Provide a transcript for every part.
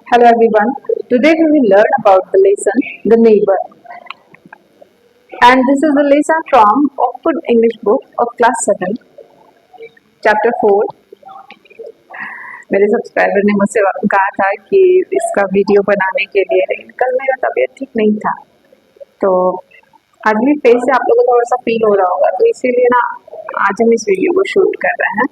Hello everyone. Today we will learn about the lesson The Neighbor, and this is the lesson from Oxford English book of class 7 chapter 4. मेरे subscriber ने मुझसे कहा था कि इसका video बनाने के लिए, लेकिन कल मेरा तबीयत ठीक नहीं था, तो आज भी फेस से आप लोगों को थोड़ा सा फील हो रहा होगा, तो इसीलिए ना आज हम इस वीडियो को शूट कर रहे हैं।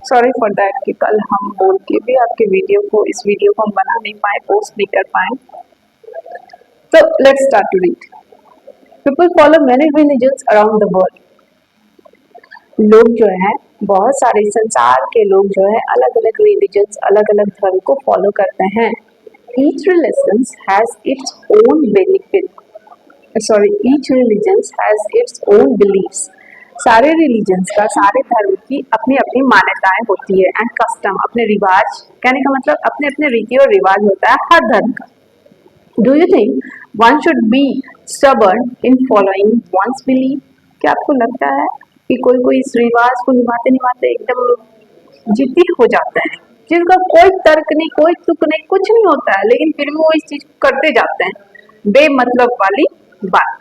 सॉरी फॉर दैट कि कल हम बोल के भी आपके वीडियो को इस वीडियो को हम बना नहीं पाए, पोस्ट नहीं कर पाए। तो let's start to read. People follow many religions around the world. लोग जो है, बहुत सारे संसार के लोग जो है अलग अलग रिलीजन्स, अलग अलग धर्म को फॉलो करते हैं। Each religion has its own benefit, each religion has its own believes. सारे रिलीजन्स का, सारे धर्म की अपनी अपनी मान्यताएं होती है, एंड कस्टम, अपने रिवाज, कहने का मतलब अपने अपने रीति और रिवाज होता है हर धर्म का। Do you think one should be stubborn in following one's believe? क्या आपको लगता है कि कोई इस रिवाज को निभाते निभाते एकदम जिद्दी हो जाता है, जिनका कोई तर्क नहीं, कोई तुक नहीं, कुछ नहीं होता है, लेकिन फिर भी वो इस चीज को करते जाते हैं, बेमतलब वाली बात।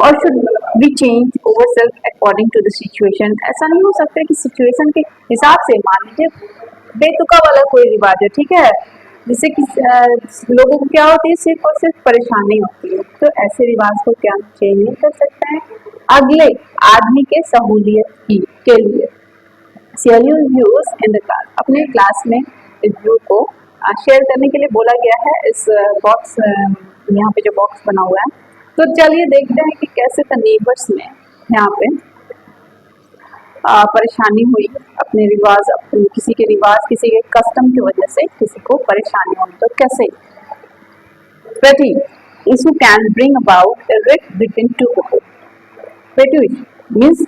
और should be change over self according to the situation? ऐसा नहीं हो सकता कि सिचुएशन के हिसाब से, मान लीजिए बेतुका वाला कोई रिवाज है, ठीक है, जिससे कि लोगों को क्या होती है, सिर्फ और सिर्फ परेशानी होती है, तो ऐसे रिवाज को क्या चेंज नहीं कर सकते हैं अगले आदमी के सहूलियत के लिए। Share your views in the class. अपने क्लास में इस व्यू को शेयर करने के लिए बोला गया है। इस बॉक्स, यहाँ पे जो बॉक्स बना हुआ है, तो चलिए देखते हैं कि कैसे द नेबर्स में यहाँ पे परेशानी हुई, अपने रिवाज, अपने किसी के रिवाज, किसी के कस्टम की वजह से किसी को परेशानी हुई, तो कैसे petty issue can bring about a rift between two people. petty means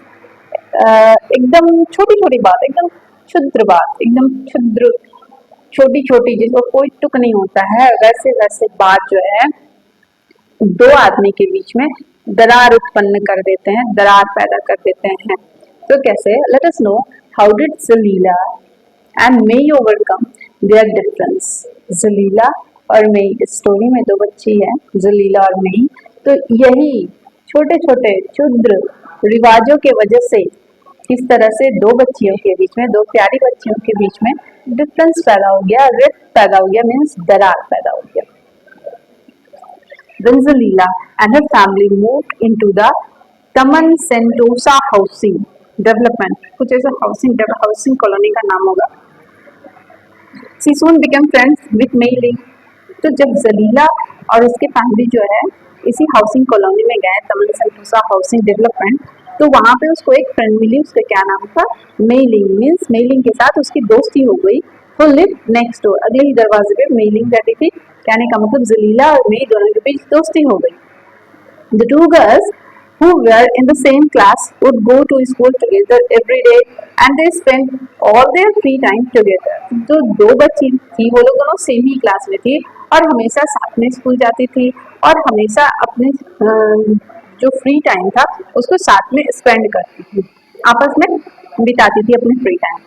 एकदम छोटी छोटी बात, एकदम क्षुद्र बात, एकदम क्षुद्र छोटी छोटी, जिसको कोई तुक नहीं होता है, वैसे वैसे बात जो है दो आदमी के बीच में दरार उत्पन्न कर देते हैं, दरार पैदा कर देते हैं। तो कैसे? Let us know how did Jalila and Mei overcome their difference. Jalila और मेई, इस स्टोरी में दो बच्ची है, जलीला और मेई, तो यही छोटे छोटे क्षुद्र रिवाजों के वजह से किस तरह से दो बच्चियों के बीच में, दो प्यारी बच्चियों के बीच में डिफरेंस पैदा हो गया, रिफ्ट पैदा हो गया, मीन्स दरार पैदा हो गया। When Zalila and her family moved into the Taman Sentosa housing development, कुछ ऐसा हाउसिंग कॉलोनी का नाम होगा। She soon became friends with Mei Ling. तो जब जलीला और उसके फैमिली जो है इसी हाउसिंग कॉलोनी में गए, तमन सेंटोसा हाउसिंग डेवलपमेंट, तो वहाँ पे उसको एक फ्रेंड मिली, उसका क्या नाम था? मेई लिंग। मीन्स मेई लिंग के साथ उसकी दोस्ती हो गई। वो लिव नेक्स्ट डोर, अगले ही दरवाजे पे मेई लिंग रहती थी। कहने का मतलब जलीला और मेई दोनों के बीच दोस्ती हो गई। The two girls who were in the same class would go to school together every day and they spent all their free time together. जो दो बच्ची थी वो लोग दोनों सेम ही क्लास में थी और हमेशा साथ में स्कूल जाती थी और हमेशा अपने जो फ्री टाइम था उसको साथ में स्पेंड करती थी, आपस में बिताती थी अपने free time.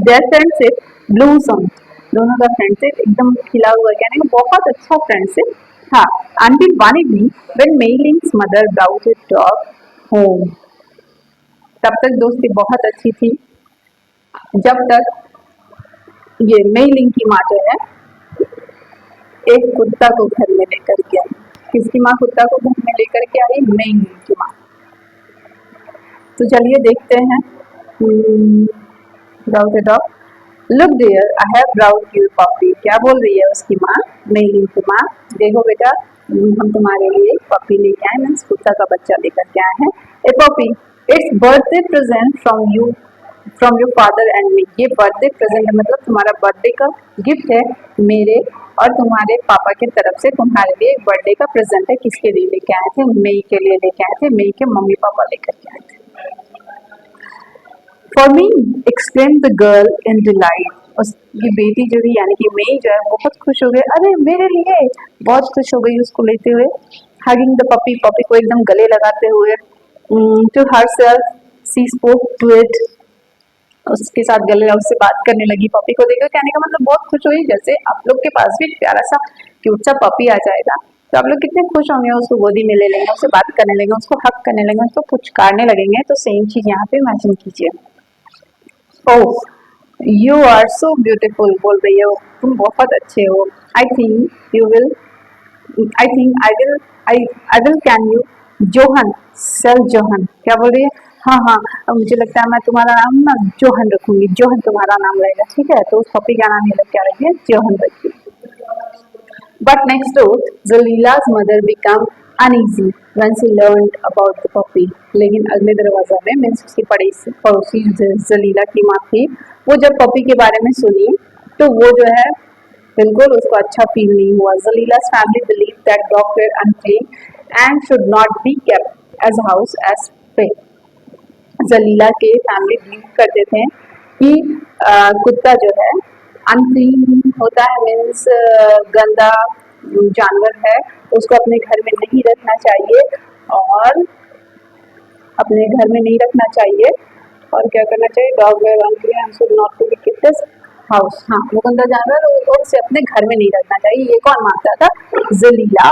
Their friendship blossomed, दोनों का फ्रेंडशिप एकदम खिला हुआ, कहने का बहुत अच्छा फ्रेंडशिप था। Until one evening when Mei Ling's mother brought a dog home, तब तक दोस्ती बहुत अच्छी थी जब तक ये मेई लिंग की माँ जो है एक कुत्ता को घर में लेकर के आई। किसकी माँ कुत्ता को घर में लेकर के आई? मेई लिंग की माँ। तो चलिए देखते हैं। brought a dog, Look dear, I have brought you a puppy. क्या बोल रही है उसकी माँ, मेई लिंग की माँ? देखो बेटा, हम तुम्हारे लिए एक पपी लेके आए, मीन्स कुत्ता का बच्चा लेकर के आए हैं। A puppy, it's birthday present from your father and me. ये बर्थडे प्रेजेंट मतलब तुम्हारा बर्थडे का गिफ्ट है मेरे और तुम्हारे पापा की तरफ से तुम्हारे लिए एक बर्थडे का प्रेजेंट है। किसके लिए लेके आए थे? मेई के लिए लेके आए थे, मेई के मम्मी पापा लेकर के आए थे। For me, exclaimed the girl in delight. उसकी बेटी जो है यानी कि मेई जो है बहुत खुश हो गई, अरे मेरे लिए, बहुत खुश हो गई उसको लेते हुए। Hugging the puppy, पपी को एकदम गले लगाते हुए। To herself, she spoke to it. उसके साथ गले लगा, उससे बात करने लगी। पपी को देखकर कहने का मतलब बहुत खुश हुई, जैसे आप लोग के पास भी एक प्यारा सा क्यूट सा पपी आ जाएगा तो आप लोग कितने खुश होंगे, उसको गोदी में ले लेंगे, उससे बात करने लगेंगे, उसको हक करने लगेंगे, उसको पुचकारने लगेंगे। तो सेम चीज यहाँ पे इमेजिन कीजिए। Oh you are so beautiful, बोल रही है वो, तुम बहुत अच्छे हो। I think you will, I think I will can you Johan, sir Johan, क्या बोल रही है? हाँ हाँ, अब मुझे लगता है मैं तुम्हारा नाम ना जोहन रखूंगी, जोहन तुम्हारा नाम रहेगा, ठीक है? तो उस पपी का नाम ये लोग क्या रखिए, जोहन रखिए। But next door, Zalila's mother became uneasy when she learned about the puppy. लेकिन अगले दरवाजा में मीन्स उसकी पड़ोसी जलीला की माँ थी, वो जब पपी के बारे में सुनी तो वो जो है बिल्कुल उसको अच्छा फील नहीं हुआ। Zalila's family believed that dogs were unclean and should not be kept as house as pet. Jalila के फैमिली बिलीव करते थे कि कुत्ता जो है अनक्लीन होता है, मीन्स गंदा जानवर है, उसको अपने घर में नहीं रखना चाहिए और अपने घर में नहीं रखना चाहिए। और क्या करना चाहिए, dog were unclean and should not to be kept as house. हाँ, वो गंदा जानवर और उसे अपने घर में नहीं रखना चाहिए। ये कौन मानता था? जलीला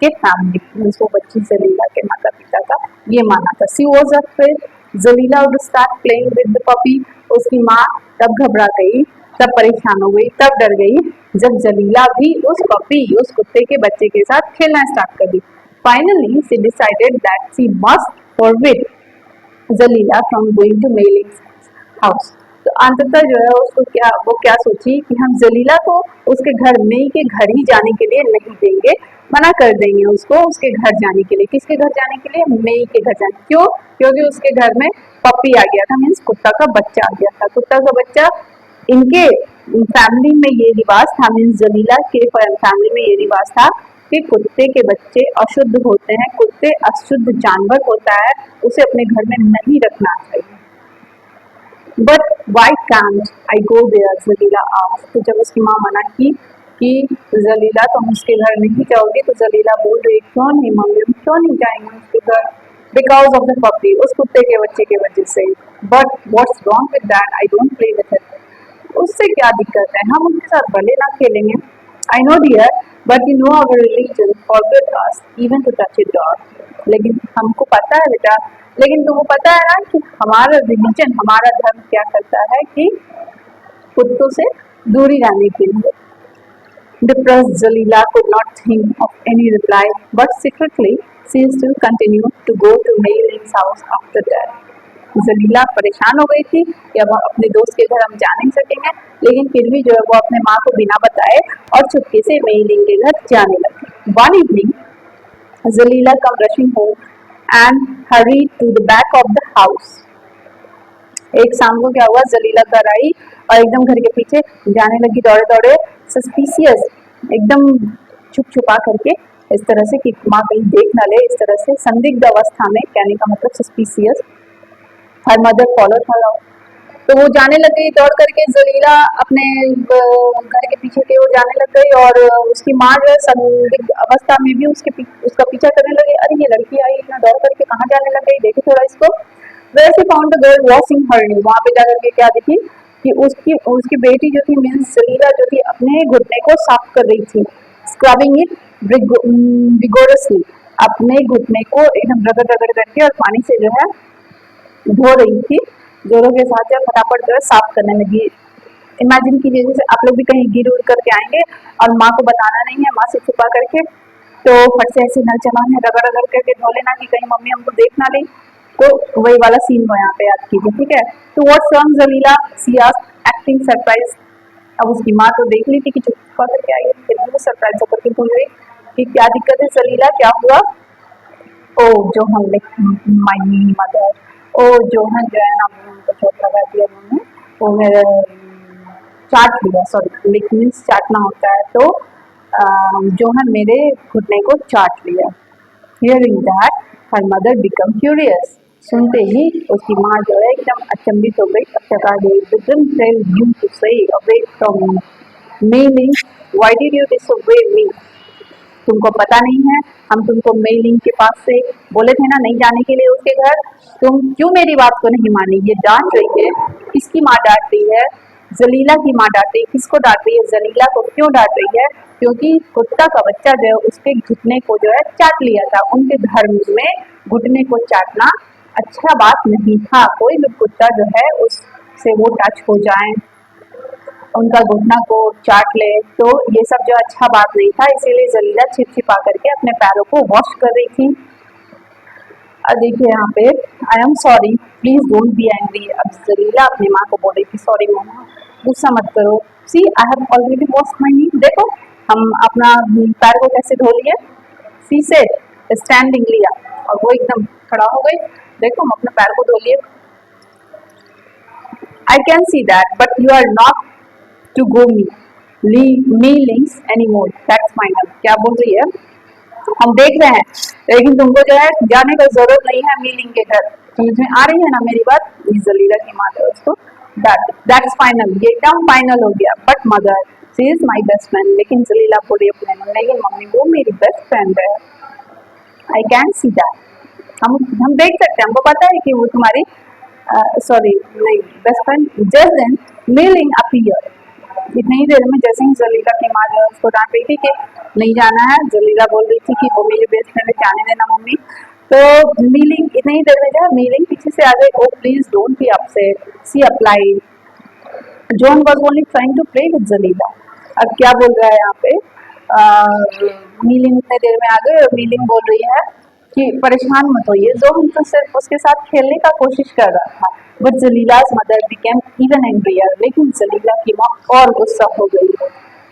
के फैमिली, मीन्स वो बच्ची जलीला के माता पिता का ये माना था। She was afraid, Jalila would start playing with the puppy. उसकी माँ तब घबरा गई, तब परेशान हो गई, तब डर गई जब जलीला भी उस पपी, उस कुत्ते के बच्चे के साथ खेलना स्टार्ट कर दी। Finally she decided that she must forbid Jalila from going to Meiling house. तो अंततः जो है उसको क्या सोची कि हम जलीला को उसके घर मेई के घर ही जाने के लिए नहीं देंगे, मना कर देंगे उसको उसके घर जाने के लिए। किसके घर जाने के लिए? मेई के घर जाने। क्यों? क्योंकि उसके घर में पपी आ गया था, मीन्स कुत्ता का बच्चा आ गया था। कुत्ता का बच्चा, इनके फैमिली में ये रिवाज था, मीन्स जलीला के फैमिली में ये रिवाज था कि कुत्ते के बच्चे अशुद्ध होते हैं, कुत्ते अशुद्ध जानवर होता है, उसे अपने घर में नहीं रखना चाहिए। But why can't I go there, Jalila asked. तो जब उसकी माँ मना की कि जलीला तुम उसके घर नहीं जाओगी, तो जलीला बोल रही क्यों नहीं मम्मी, हम क्यों नहीं जाएंगे उसके घर? बिकॉज ऑफ द पपी, उस कुत्ते के बच्चे की वजह से। But what's wrong with that, I don't play with it. उससे क्या दिक्कत है, हम उनके साथ भले ना खेलेंगे। I know dear, but you know our religion forbid us even to touch a dog. लेकिन हमको पता है बेटा, लेकिन तुमको पता है ना कि हमारा रिलीजन, हमारा धर्म क्या करता है कि कुत्तों से दूरी रहने के लिए। Depressed, Jalila could not think of any reply, but secretly she still continued to go to Mei Ling's house after that. Jalila परेशान हो गई थी कि अब अपने दोस्त के घर हम जा नहीं सकेंगे, लेकिन फिर भी जो है वो अपने माँ को बिना बताए और चुपके से मेई लिंग के घर जाने लगी। One evening, Jalila come rushing home and hurried to the back of the house. एक शाम को क्या हुआ, जलीला घर आई और एकदम घर के पीछे जाने लगी दौड़े दौड़े, सस्पिशियस, एकदम छुप छुपा करके, इस तरह से कि माँ कहीं देख ना ले, इस तरह से संदिग्ध अवस्था में, कहने का मतलब सस्पिशियस। हर मदर फॉलो था, तो वो जाने लग गई दौड़ करके। जलीला अपने घर के पीछे की ओर जाने लग गई और उसकी माँ जो है संदिग्ध अवस्था में भी उसका पीछा करने लगी। अरे ये लड़की आई इतना दौड़ करके कहाँ जाने लग गई, देखे थोड़ा इसको। वैसे फाउंड द गर्ल वॉशिंग हर नी, वहाँ पे जाकर के क्या देखी कि उसकी बेटी जो थी, मीन्स जलीला जो थी, अपने घुटने को साफ कर रही थी, स्क्रबिंग इट विगोरसली, अपने घुटने को एकदम रगड़ रगड़ करके और पानी से जो है धो रही थी, जोरों के साथ जो फटाफट जो है साफ करने लगी। इमेजिन कीजिए जैसे आप लोग भी कहीं गिर उड़ करके आएंगे और माँ को बताना नहीं है, माँ से छुपा करके, तो फट से ऐसे नल चलाने रगड़ रगड़ करके धो लेना कि कहीं मम्मी हमको देख ना ले। तो वही वाला सीन को यहाँ पे याद कीजिए, ठीक है। तो व्हाट्स रॉन्ग जलीला, सी आस्क्ड एक्टिंग सरप्राइज। अब उसकी माँ तो देख ली थी कि चुप करके आई है, फिर भी वो सरप्राइज होकर के बोल रही कि क्या दिक्कत है जलीला, क्या हुआ? Oh Johan, my mother, oh Johan जो है ना, उनको चोट लगा दिया उन्होंने, वो मेरे चाट लिया, सॉरी लिक मीन्स चाटना होता है, तो जोहन मेरे घुटने को चाट लिया। Hearing that her mother become curious. सुनते ही उसकी माँ जो है एकदम अचंभित हो गई, चकरा गई। Didn't tell you to stay away from me means why did you disobey me? तुमको पता नहीं है हम तुमको मेलिंग के पास से बोले थे ना नहीं जाने के लिए उसके घर, तुम क्यों मेरी बात को नहीं मानी? ये डांट रही है, किसकी माँ डांट रही है? जलीला की माँ डांट रही है। किसको डांट रही है? जलीला को। क्यों डांट रही है? क्योंकि कुत्ता का बच्चा जो है उसके घुटने को जो है चाट लिया था। उनके धर्म में घुटने को चाटना अच्छा बात नहीं था। कोई भी कुत्ता जो है उससे वो टच हो जाए, उनका घुटना को चाट ले, तो ये सब जो अच्छा बात नहीं था। इसीलिए जलीला छिपा करके अपने पैरों को वॉश कर रही थी। अब देखिए यहाँ पे, I am sorry, please don't be angry. अब जलीला अपनी माँ को बोल रही थी, सॉरी मम्मा, गुस्सा मत करो। See I have already wash my knee. देखो हम अपना पैर को कैसे धो लिए, सी से स्टैंडिंग लिया और वो एकदम खड़ा हो गई। देखो हम अपने पैर को धो लिए। I can see that but you are not to go me links anymore. That's final. क्या बोल रही है? हम देख रहे हैं, लेकिन तुमको जो है जाने का जरूरत नहीं है मीलिंग के घर। समझ में आ रही है ना मेरी बात? जलीला की माँ है उसको दैट्स फाइनल, ये एकदम फाइनल हो गया। But mother she is my best friend. लेकिन जलीला बोली अपने मन, लेकिन मम्मी वो मेरी बेस्ट फ्रेंड है। आई कैन सी दैट, हम देख सकते हैं, हमको पता है कि वो तुम्हारी सॉरी नहीं best friend. Just then Meiling appear. इतनी ही देर में जैसे ही जलीला की माँ जो है उसको डांट रही थी कि नहीं जाना है, जलीला बोल रही थी कि वो मेरी बेस्ट फ्रेंड है, जाने देना मम्मी। तो मीलिंग इतनी ही देर में जो है मीलिंग पीछे से आ गई। Oh please don't be upset, she replied. John was only trying to play with Jalila. अब क्या बोल रहा है यहाँ पे, मीलिंग इतने देर में आ गई और मीलिंग बोल रही है कि परेशान मत होइए, जोहन तो सिर्फ उसके साथ खेलने का कोशिश कर रहा था। बट जलीला's mother became even angrier. लेकिन जलीला की माँ और गुस्सा हो गई।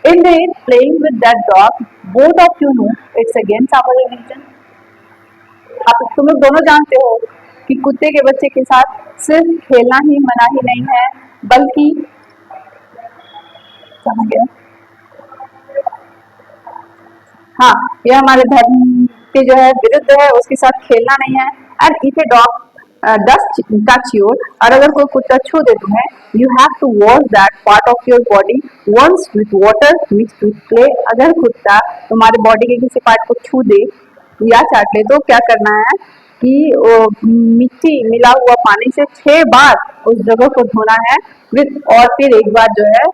Indeed, playing with that dog, both of you know it's against our religion. आप तुम लोग दोनों जानते हो कि कुत्ते के बच्चे के साथ सिर्फ खेलना ही मना ही नहीं है, बल्कि समझ गए? हाँ, यह हमारे धर्म के जो है विरुद्ध है, उसके साथ खेलना नहीं है। And if a dog does touch you, और अगर कोई कुत्ता छू दे तुम्हें, you have to wash that part of your body once with water mixed with clay. अगर कुत्ता तुम्हारे बॉडी के किसी पार्ट को छू दे या चाट ले, तो क्या करना है कि मिट्टी मिला हुआ पानी से 6 बार उस जगह को धोना है, विथ और फिर एक बार जो है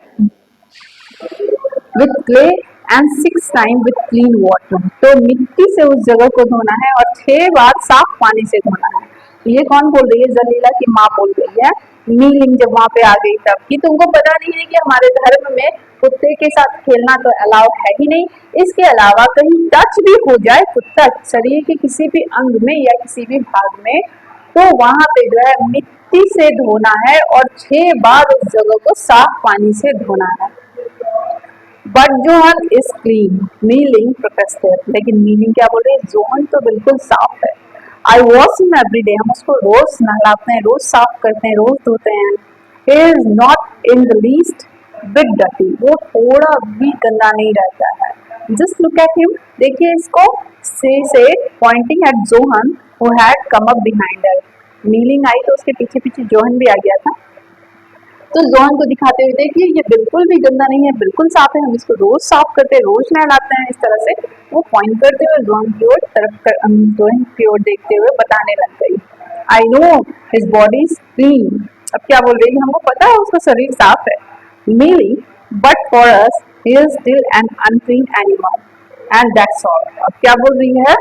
with clay and 6 time with clean water. तो मिट्टी से उस जगह को धोना है और 6 बार साफ पानी से धोना है। ये कौन बोल रही है? जलीला की माँ बोल रही है। मीलिंग जब वहां पे आ गई तब कि तुमको पता नहीं है कि हमारे धर्म में कुत्ते के साथ खेलना तो अलाउ है ही नहीं। इसके अलावा कहीं टच भी हो जाए कुत्ता शरीर के किसी भी अंग में या किसी भी भाग में, तो वहां पे जो है मिट्टी से धोना है और 6 बार उस जगह को साफ पानी से धोना है। But Johan is clean, Meiling protested. लेकिन मीलिंग क्या बोल रही है? जोहन तो बिल्कुल साफ है। I wash him every day, हम उसको रोज नहलाते हैं, रोज साफ करते हैं, रोज धोते हैं। He is not in the least bit dirty, वो थोड़ा भी गंदा नहीं रहता है। जस्ट लुक एट हिम, देखिए इसको, से pointing at Johan who had come up behind her. Meiling आई तो उसके पीछे पीछे जोहन भी आ गया था। तो जोहन को दिखाते हुए देखिए ये बिल्कुल भी गंदा नहीं है, बिल्कुल साफ है, हम इसको रोज साफ करते हैं, रोज नहलाते हैं। इस तरह से वो पॉइंट करते हुए जोहन की ओर जोहन की ओर देखते हुए बताने लग गई। I know his body is clean. अब क्या बोल रही है? हमको पता है उसका शरीर साफ है, mealy, but for us he is still an unclean animal and that's all. अब क्या बोल रही है?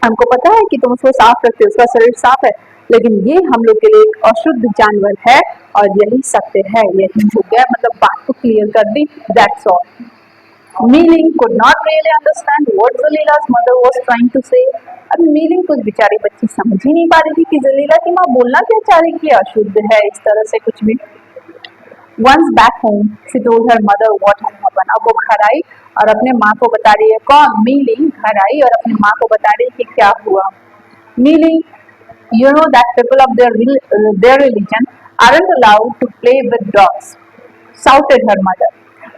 हमको पता है कि तुम उसको साफ रखते हो, उसका शरीर साफ है, लेकिन ये हम लोग के लिए एक अशुद्ध जानवर है और यही सत्य है। यही हो गया, मतलब बात को क्लियर कर दी, that's all. Meiling could not really understand what Zalila's mother was trying to say. अब मीलिंग कुछ बेचारी बच्ची समझ ही नहीं पा रही थी कि जलीला की माँ बोलना क्या चाह रही कि अशुद्ध है, इस तरह से कुछ भी। Once back home, she told her mother what had happened. अब वो घर आई और अपने माँ को बता रही है। कौन? मीलिंग घर आई और अपनी माँ को बता रही है कि क्या हुआ। Milling, you know that people of their religion aren't allowed to play with dogs, shouted her mother.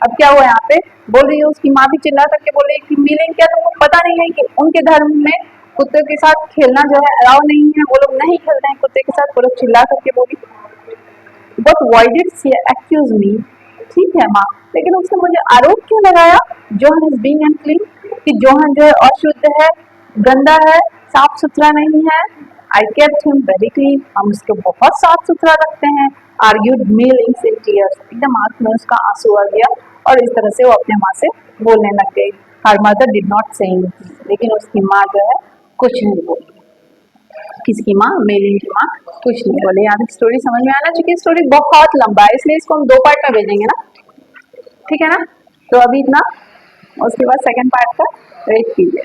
अब क्या हुआ यहाँ पे? बोल रही है, उसकी माँ भी चिल्ला करके बोल रही है कि मीलिंग क्या तुमको पता नहीं है कि उनके धर्म में कुत्ते के साथ खेलना जो है अलाउ नहीं है, वो लोग नहीं खेलते हैं कुत्ते के साथ। वो लोग चिल्ला करके बोली। But why did she accuse me? ठीक है माँ, लेकिन उसने मुझे आरोप क्यों लगाया? जोहन इज बीइंग अनक्लीन, कि जोहन जो है अशुद्ध है। गंदा है, साफ सुथरा नहीं है। I kept him very clean, हम उसको बहुत साफ सुथरा रखते हैं। आर्ग्यूड मिलिंग्स इन टीयर्स, एकदम आंख में उसका आंसू आ गया और इस तरह से वो अपने माँ से बोलने लग गई। Her mother did not say anything, लेकिन उसकी माँ जो है कुछ नहीं बोली। किसकी माँ? मेलिन की माँ कुछ नहीं बोले। यहाँ तक स्टोरी समझ में आना चाहिए। स्टोरी बहुत लंबा है, इसलिए इसको हम 2 पार्ट में भेजेंगे ना, ठीक है ना। तो अभी इतना, उसके बाद सेकंड पार्ट का वेट कीजिए।